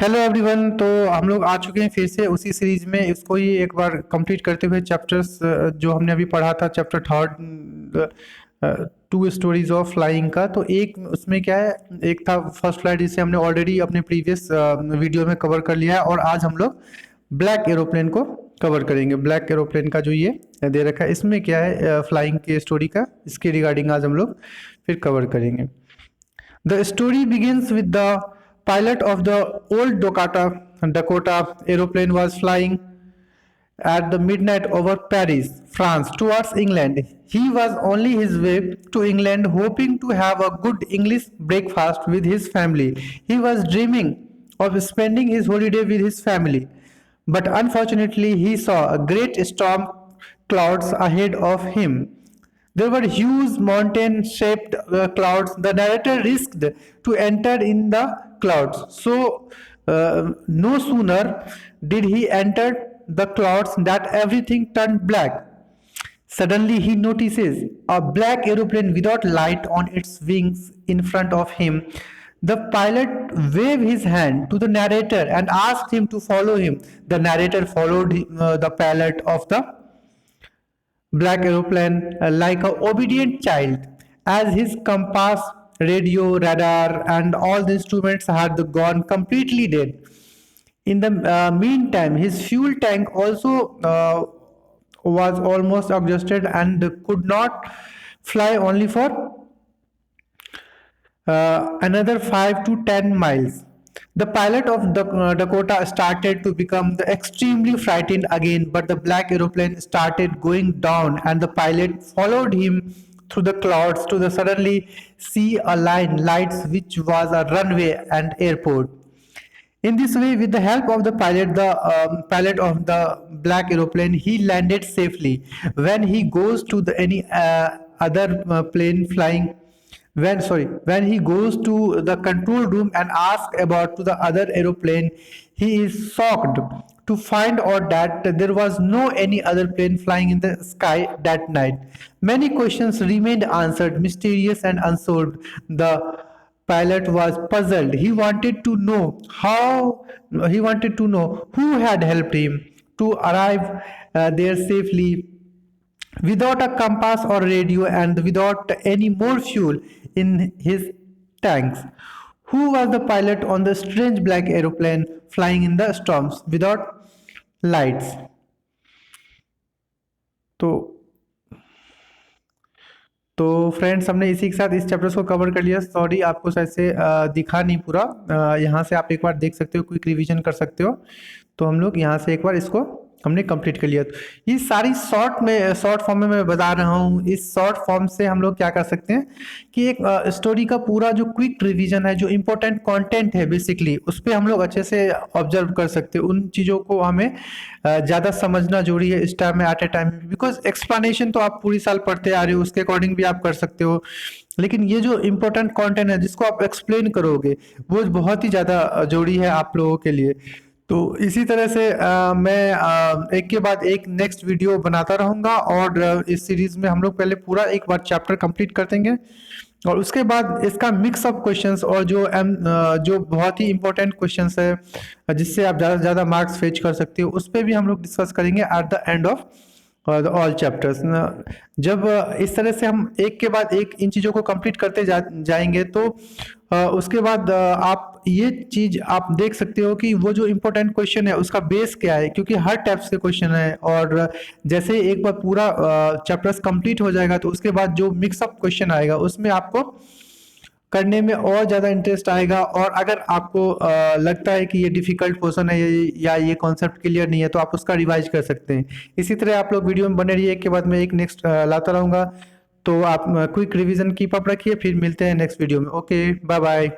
Hello everyone. तो हम लोग आ चुके हैं फिर से उसी सीरीज में, इसको ही एक बार कंप्लीट करते हुए चैप्टर्स जो हमने अभी पढ़ा था, chapter third, two stories of flying का। तो एक उसमें क्या है, एक था फर्स्ट फ्लाइट जिसे हमने ऑलरेडी अपने प्रीवियस वीडियो में कवर कर लिया है, और आज हम लोग ब्लैक एरोप्लेन को कवर करेंगे। ब्लैक एरोप्लेन का जो ये दे रखा है, इसमें क्या है फ्लाइंग की स्टोरी का, इसके रिगार्डिंग आज हम लोग फिर कवर करेंगे। The story begins with the pilot of the old Dakota aeroplane was flying at the midnight over Paris, France, towards England. He was only his way to England, hoping to have a good English breakfast with his family. He was dreaming of spending his holiday with his family, but unfortunately, he saw a great storm clouds ahead of him. There were huge mountain shaped clouds. The narrator risked to enter in the clouds. No sooner did he enter the clouds that everything turned black. Suddenly, he notices a black aeroplane without light on its wings in front of him. The pilot waved his hand to the narrator and asked him to follow him. The narrator followed the pilot of the black aeroplane like a obedient child, as his compass, radio, radar, and all the instruments had gone completely dead. In the meantime, his fuel tank also was almost exhausted and could not fly only for another 5 to 10 miles. The pilot of the Dakota started to become extremely frightened again, but the black aeroplane started going down, and the pilot followed him through the clouds to suddenly see a line lights which was a runway and airport. In this way, with the help of the pilot of the black aeroplane, he landed safely. When he goes to any other plane flying, when he goes to the control room and asks about to the other aeroplane, he is shocked to find out that there was no any other plane flying in the sky that night. Many questions remained answered, mysterious and unsolved. The pilot was puzzled. He wanted to know who had helped him to arrive there safely without a compass or radio and without any more fuel in his tanks. Who was the pilot on the strange black aeroplane flying in the storms without lights? तो तो friends, हमने इसी के साथ इस chapters को cover कर लिया। सॉरी, आपको शायद से दिखा नहीं पूरा। यहाँ से आप एक बार देख सकते हो, क्विक रिवीजन कर सकते हो। तो हम लोग यहाँ से एक बार इसको हमने कंप्लीट कर लिया। तो ये सारी शॉर्ट फॉर्म में मैं बता रहा हूँ। इस शॉर्ट फॉर्म से हम लोग क्या कर सकते हैं कि एक स्टोरी का पूरा जो क्विक रिवीजन है, जो इंपॉर्टेंट कंटेंट है बेसिकली, उस पर हम लोग अच्छे से ऑब्जर्व कर सकते हैं। उन चीज़ों को हमें ज़्यादा समझना जरूरी है इस टाइम में, at a time, because explanation तो आप पूरी साल पढ़ते आ रहे हो, उसके अकॉर्डिंग भी आप कर सकते हो, लेकिन ये जो इंपॉर्टेंट कंटेंट है जिसको आप एक्सप्लेन करोगे, वो बहुत ही ज़्यादा जरूरी है आप लोगों के लिए। तो इसी तरह से मैं एक के बाद एक नेक्स्ट वीडियो बनाता रहूँगा, और इस सीरीज में हम लोग पहले पूरा एक बार चैप्टर कंप्लीट कर देंगे, और उसके बाद इसका मिक्स ऑफ क्वेश्चंस और जो बहुत ही इंपॉर्टेंट क्वेश्चंस है जिससे आप ज़्यादा से ज़्यादा मार्क्स फेच कर सकते हो, उस पर भी हम लोग डिस्कस करेंगे at the end of all chapters. जब इस तरह से हम एक के बाद एक इन चीज़ों को कंप्लीट करते जाएंगे, तो उसके बाद आप ये चीज़ आप देख सकते हो कि वो जो इम्पोर्टेंट क्वेश्चन है उसका बेस क्या है, क्योंकि हर टाइप्स के क्वेश्चन है, और जैसे एक बार पूरा चैप्टर्स कंप्लीट हो जाएगा, तो उसके बाद जो मिक्सअप क्वेश्चन आएगा उसमें आपको करने में और ज़्यादा इंटरेस्ट आएगा। और अगर आपको लगता है कि ये डिफ़िकल्ट क्वेश्चन है या ये कॉन्सेप्ट क्लियर नहीं है, तो आप उसका रिवाइज कर सकते हैं। इसी तरह आप लोग वीडियो में बने रहिए, एक के बाद मैं एक नेक्स्ट लाता रहूँगा। तो आप क्विक रिवीजन कीप अप रखिए, फिर मिलते हैं नेक्स्ट वीडियो में। Okay, bye bye.